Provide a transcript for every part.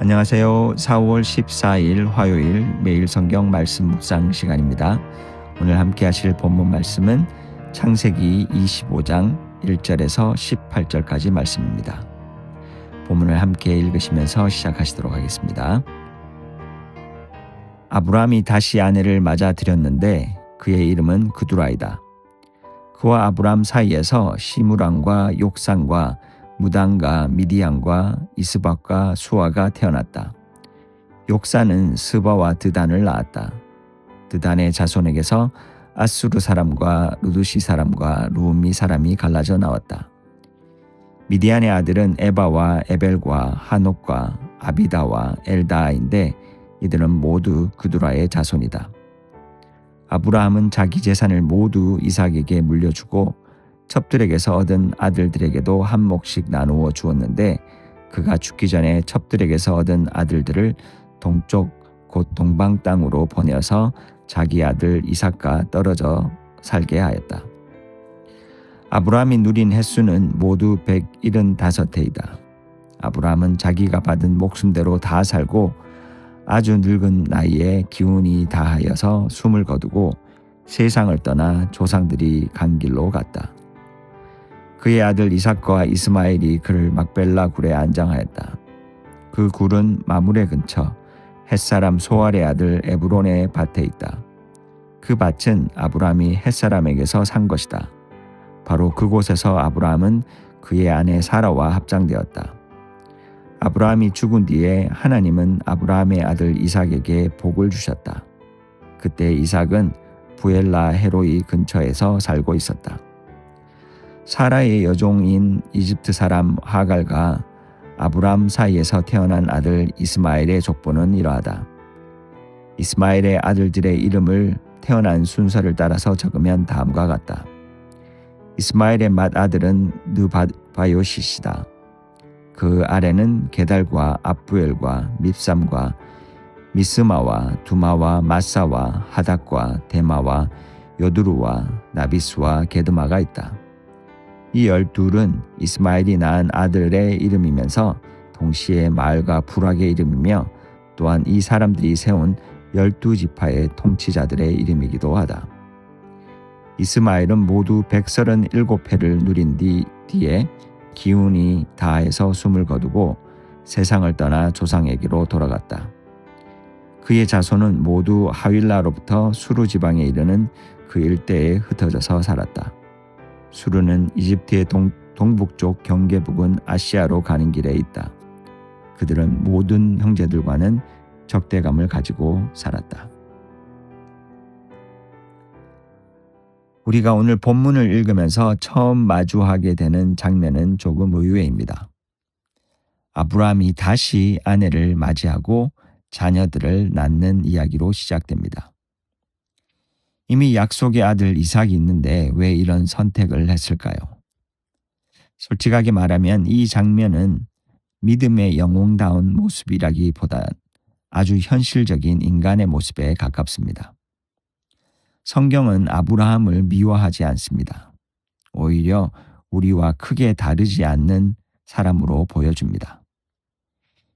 안녕하세요. 4월 14일 화요일 매일 성경 말씀 묵상 시간입니다. 오늘 함께 하실 본문 말씀은 창세기 25장 1절에서 18절까지 말씀입니다. 본문을 함께 읽으시면서 시작하시도록 하겠습니다. 아브라함이 다시 아내를 맞아 들였는데 그의 이름은 그두라이다. 그와 아브라함 사이에서 시므랑과 욕산과 무단과 미디안과 이스박과 수아가 태어났다. 욕산은 스바와 드단을 낳았다. 드단의 자손에게서 아수르 사람과 루두시 사람과 루미 사람이 갈라져 나왔다. 미디안의 아들은 에바와 에벨과 하녹과 아비다와 엘다인데 이들은 모두 그두라의 자손이다. 아브라함은 자기 재산을 모두 이삭에게 물려주고 첩들에게서 얻은 아들들에게도 한 몫씩 나누어 주었는데 그가 죽기 전에 첩들에게서 얻은 아들들을 동쪽 곧 동방 땅으로 보내어서 자기 아들 이삭과 떨어져 살게 하였다. 아브라함이 누린 횟수는 모두 175해이다. 아브라함은 자기가 받은 목숨대로 다 살고 아주 늙은 나이에 기운이 다하여서 숨을 거두고 세상을 떠나 조상들이 간 길로 갔다. 그의 아들 이삭과 이스마엘이 그를 막벨라 굴에 안장하였다. 그 굴은 마므레 근처 햇사람 소알의 아들 에브론의 밭에 있다. 그 밭은 아브라함이 햇사람에게서 산 것이다. 바로 그곳에서 아브라함은 그의 아내 사라와 합장되었다. 아브라함이 죽은 뒤에 하나님은 아브라함의 아들 이삭에게 복을 주셨다. 그때 이삭은 부엘라 헤로이 근처에서 살고 있었다. 사라의 여종인 이집트 사람 하갈과 아브람 사이에서 태어난 아들 이스마엘의 족보는 이러하다. 이스마엘의 아들들의 이름을 태어난 순서를 따라서 적으면 다음과 같다. 이스마엘의 맏아들은 느바요시시다. 그 아래는 게달과 압부엘과 밉삼과 미스마와 두마와 마사와 하닥과 데마와 요두루와 나비스와 게드마가 있다. 이 12은 이스마엘이 낳은 아들의 이름이면서 동시에 마을과 부락의 이름이며 또한 이 사람들이 세운 12지파의 통치자들의 이름이기도 하다. 이스마엘은 모두 137해를 누린 뒤에 기운이 다해서 숨을 거두고 세상을 떠나 조상에게로 돌아갔다. 그의 자손은 모두 하윌라로부터 수르 지방에 이르는 그 일대에 흩어져서 살았다. 수르는 이집트의 동북쪽 경계 부근 아시아로 가는 길에 있다. 그들은 모든 형제들과는 적대감을 가지고 살았다. 우리가 오늘 본문을 읽으면서 처음 마주하게 되는 장면은 조금 의외입니다. 아브라함이 다시 아내를 맞이하고 자녀들을 낳는 이야기로 시작됩니다. 이미 약속의 아들 이삭이 있는데 왜 이런 선택을 했을까요? 솔직하게 말하면 이 장면은 믿음의 영웅다운 모습이라기보다 아주 현실적인 인간의 모습에 가깝습니다. 성경은 아브라함을 미워하지 않습니다. 오히려 우리와 크게 다르지 않는 사람으로 보여줍니다.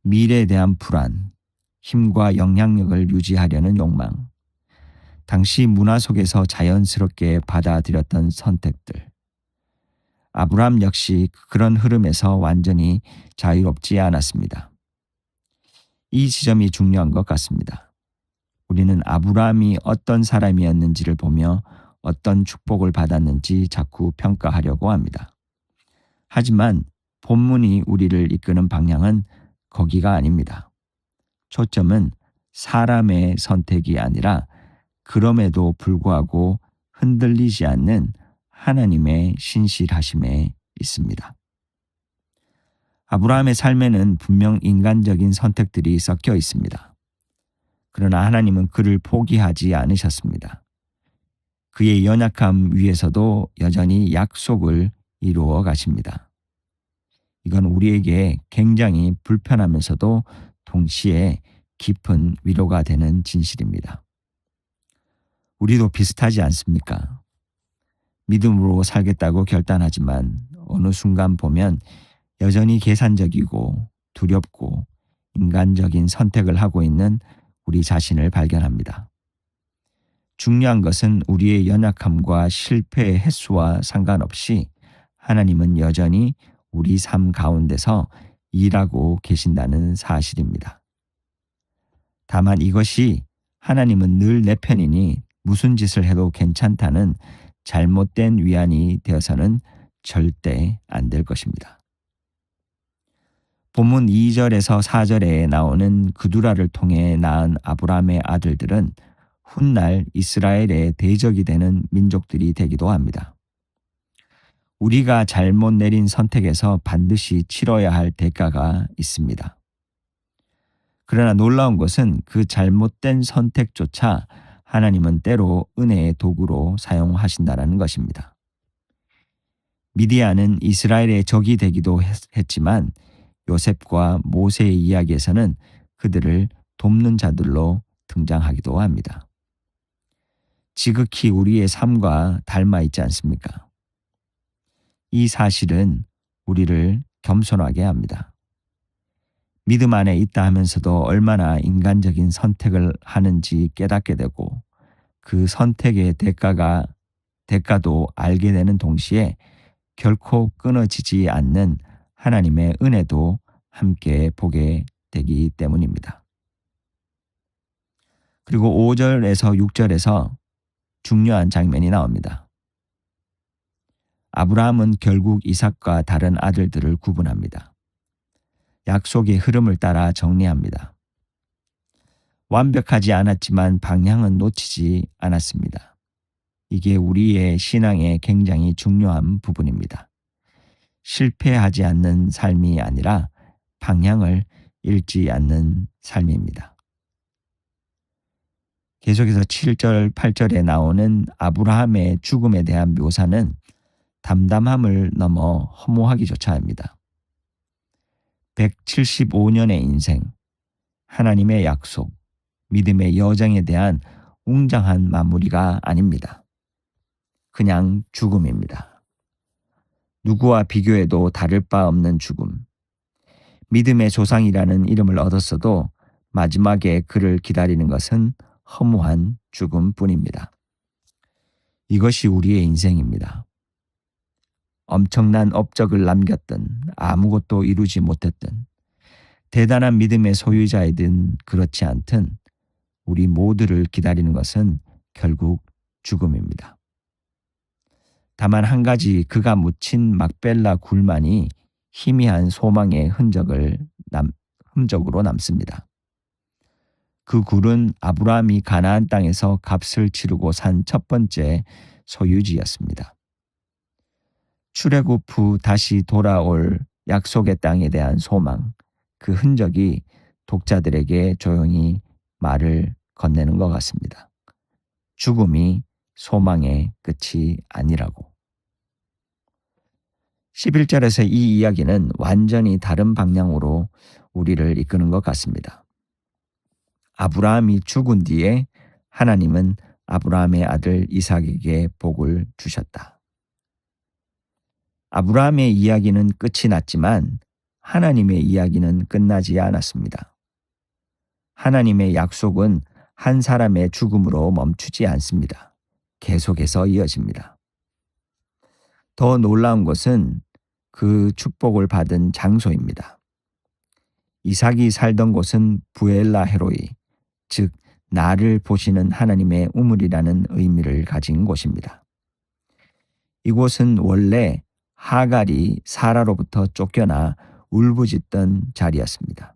미래에 대한 불안, 힘과 영향력을 유지하려는 욕망, 당시 문화 속에서 자연스럽게 받아들였던 선택들. 아브라함 역시 그런 흐름에서 완전히 자유롭지 않았습니다. 이 지점이 중요한 것 같습니다. 우리는 아브라함이 어떤 사람이었는지를 보며 어떤 축복을 받았는지 자꾸 평가하려고 합니다. 하지만 본문이 우리를 이끄는 방향은 거기가 아닙니다. 초점은 사람의 선택이 아니라 그럼에도 불구하고 흔들리지 않는 하나님의 신실하심에 있습니다. 아브라함의 삶에는 분명 인간적인 선택들이 섞여 있습니다. 그러나 하나님은 그를 포기하지 않으셨습니다. 그의 연약함 위에서도 여전히 약속을 이루어 가십니다. 이건 우리에게 굉장히 불편하면서도 동시에 깊은 위로가 되는 진실입니다. 우리도 비슷하지 않습니까? 믿음으로 살겠다고 결단하지만 어느 순간 보면 여전히 계산적이고 두렵고 인간적인 선택을 하고 있는 우리 자신을 발견합니다. 중요한 것은 우리의 연약함과 실패의 횟수와 상관없이 하나님은 여전히 우리 삶 가운데서 일하고 계신다는 사실입니다. 다만 이것이 하나님은 늘 내 편이니 무슨 짓을 해도 괜찮다는 잘못된 위안이 되어서는 절대 안 될 것입니다. 본문 2절에서 4절에 나오는 그두라를 통해 낳은 아브라함의 아들들은 훗날 이스라엘의 대적이 되는 민족들이 되기도 합니다. 우리가 잘못 내린 선택에서 반드시 치러야 할 대가가 있습니다. 그러나 놀라운 것은 그 잘못된 선택조차 하나님은 때로 은혜의 도구로 사용하신다는 것입니다. 미디안은 이스라엘의 적이 되기도 했지만 요셉과 모세의 이야기에서는 그들을 돕는 자들로 등장하기도 합니다. 지극히 우리의 삶과 닮아 있지 않습니까? 이 사실은 우리를 겸손하게 합니다. 믿음 안에 있다 하면서도 얼마나 인간적인 선택을 하는지 깨닫게 되고 그 선택의 대가도 알게 되는 동시에 결코 끊어지지 않는 하나님의 은혜도 함께 보게 되기 때문입니다. 그리고 5절에서 6절에서 중요한 장면이 나옵니다. 아브라함은 결국 이삭과 다른 아들들을 구분합니다. 약속의 흐름을 따라 정리합니다. 완벽하지 않았지만 방향은 놓치지 않았습니다. 이게 우리의 신앙에 굉장히 중요한 부분입니다. 실패하지 않는 삶이 아니라 방향을 잃지 않는 삶입니다. 계속해서 7절, 8절에 나오는 아브라함의 죽음에 대한 묘사는 담담함을 넘어 허무하기조차 합니다. 175년의 인생, 하나님의 약속, 믿음의 여정에 대한 웅장한 마무리가 아닙니다. 그냥 죽음입니다. 누구와 비교해도 다를 바 없는 죽음. 믿음의 조상이라는 이름을 얻었어도 마지막에 그를 기다리는 것은 허무한 죽음뿐입니다. 이것이 우리의 인생입니다. 엄청난 업적을 남겼든 아무것도 이루지 못했든 대단한 믿음의 소유자이든 그렇지 않든 우리 모두를 기다리는 것은 결국 죽음입니다. 다만 한 가지 그가 묻힌 막벨라 굴만이 희미한 소망의 흔적으로 남습니다. 그 굴은 아브라함이 가나안 땅에서 값을 치르고 산 첫 번째 소유지였습니다. 출애굽 후 다시 돌아올 약속의 땅에 대한 소망, 그 흔적이 독자들에게 조용히 말을 건네는 것 같습니다. 죽음이 소망의 끝이 아니라고. 11절에서 이 이야기는 완전히 다른 방향으로 우리를 이끄는 것 같습니다. 아브라함이 죽은 뒤에 하나님은 아브라함의 아들 이삭에게 복을 주셨다. 아브라함의 이야기는 끝이 났지만 하나님의 이야기는 끝나지 않았습니다. 하나님의 약속은 한 사람의 죽음으로 멈추지 않습니다. 계속해서 이어집니다. 더 놀라운 것은 그 축복을 받은 장소입니다. 이삭이 살던 곳은 부엘라 헤로이, 즉 나를 보시는 하나님의 우물이라는 의미를 가진 곳입니다. 이곳은 원래 하갈이 사라로부터 쫓겨나 울부짖던 자리였습니다.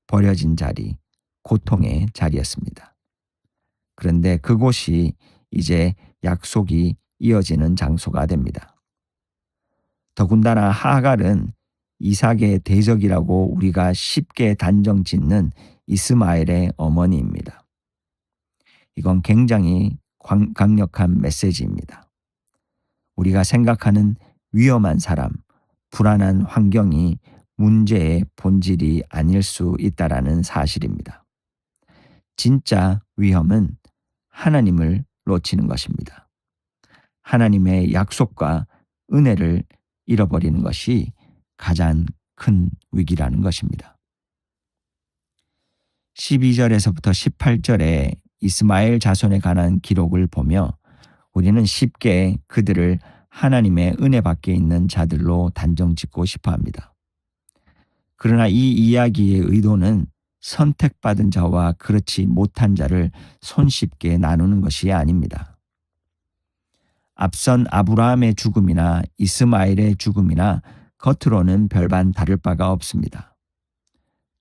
버려진 자리, 고통의 자리였습니다. 그런데 그곳이 이제 약속이 이어지는 장소가 됩니다. 더군다나 하갈은 이삭의 대적이라고 우리가 쉽게 단정 짓는 이스마엘의 어머니입니다. 이건 굉장히 강력한 메시지입니다. 우리가 생각하는 위험한 사람, 불안한 환경이 문제의 본질이 아닐 수 있다라는 사실입니다. 진짜 위험은 하나님을 놓치는 것입니다. 하나님의 약속과 은혜를 잃어버리는 것이 가장 큰 위기라는 것입니다. 12절에서부터 18절에 이스마엘 자손에 관한 기록을 보며 우리는 쉽게 그들을 하나님의 은혜 밖에 있는 자들로 단정짓고 싶어 합니다. 그러나 이 이야기의 의도는 선택받은 자와 그렇지 못한 자를 손쉽게 나누는 것이 아닙니다. 앞선 아브라함의 죽음이나 이스마엘의 죽음이나 겉으로는 별반 다를 바가 없습니다.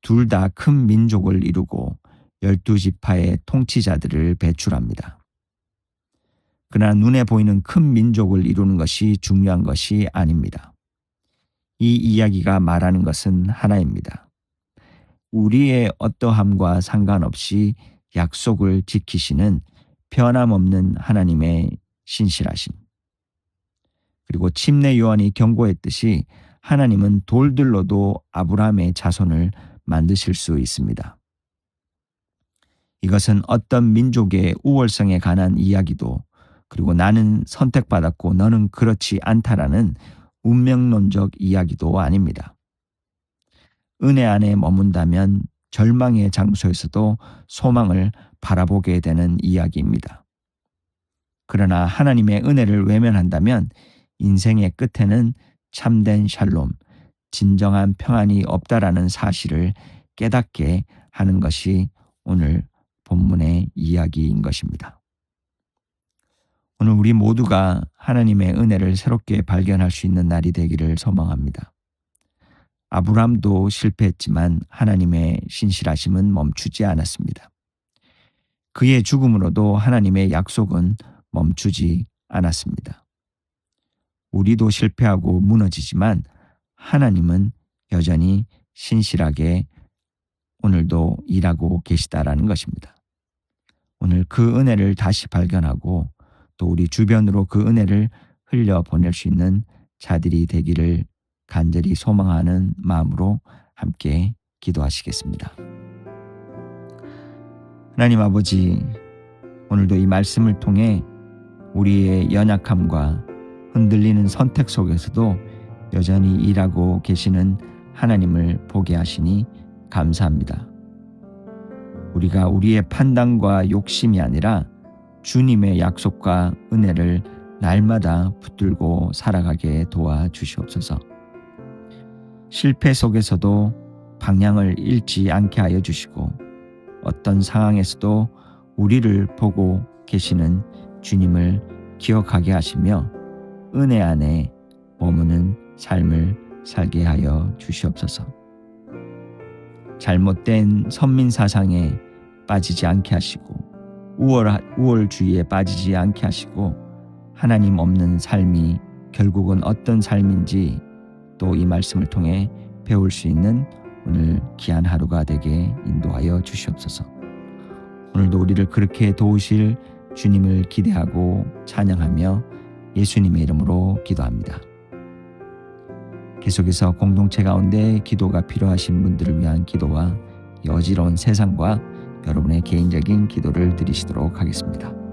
둘 다 큰 민족을 이루고 12지파의 통치자들을 배출합니다. 그러나 눈에 보이는 큰 민족을 이루는 것이 중요한 것이 아닙니다. 이 이야기가 말하는 것은 하나입니다. 우리의 어떠함과 상관없이 약속을 지키시는 변함없는 하나님의 신실하심. 그리고 침례 요한이 경고했듯이 하나님은 돌들로도 아브라함의 자손을 만드실 수 있습니다. 이것은 어떤 민족의 우월성에 관한 이야기도, 그리고 나는 선택받았고 너는 그렇지 않다라는 운명론적 이야기도 아닙니다. 은혜 안에 머문다면 절망의 장소에서도 소망을 바라보게 되는 이야기입니다. 그러나 하나님의 은혜를 외면한다면 인생의 끝에는 참된 샬롬, 진정한 평안이 없다라는 사실을 깨닫게 하는 것이 오늘 본문의 이야기인 것입니다. 오늘 우리 모두가 하나님의 은혜를 새롭게 발견할 수 있는 날이 되기를 소망합니다. 아브라함도 실패했지만 하나님의 신실하심은 멈추지 않았습니다. 그의 죽음으로도 하나님의 약속은 멈추지 않았습니다. 우리도 실패하고 무너지지만 하나님은 여전히 신실하게 오늘도 일하고 계시다라는 것입니다. 오늘 그 은혜를 다시 발견하고 또 우리 주변으로 그 은혜를 흘려보낼 수 있는 자들이 되기를 간절히 소망하는 마음으로 함께 기도하시겠습니다. 하나님 아버지, 오늘도 이 말씀을 통해 우리의 연약함과 흔들리는 선택 속에서도 여전히 일하고 계시는 하나님을 보게 하시니 감사합니다. 우리가 우리의 판단과 욕심이 아니라 주님의 약속과 은혜를 날마다 붙들고 살아가게 도와주시옵소서. 실패 속에서도 방향을 잃지 않게 하여 주시고 어떤 상황에서도 우리를 보고 계시는 주님을 기억하게 하시며 은혜 안에 머무는 삶을 살게 하여 주시옵소서. 잘못된 선민사상에 빠지지 않게 하시고 우월주의에 빠지지 않게 하시고 하나님 없는 삶이 결국은 어떤 삶인지 또 이 말씀을 통해 배울 수 있는 오늘 귀한 하루가 되게 인도하여 주시옵소서. 오늘도 우리를 그렇게 도우실 주님을 기대하고 찬양하며 예수님의 이름으로 기도합니다. 계속해서 공동체 가운데 기도가 필요하신 분들을 위한 기도와 이 어지러운 세상과 여러분의 개인적인 기도를 드리시도록 하겠습니다.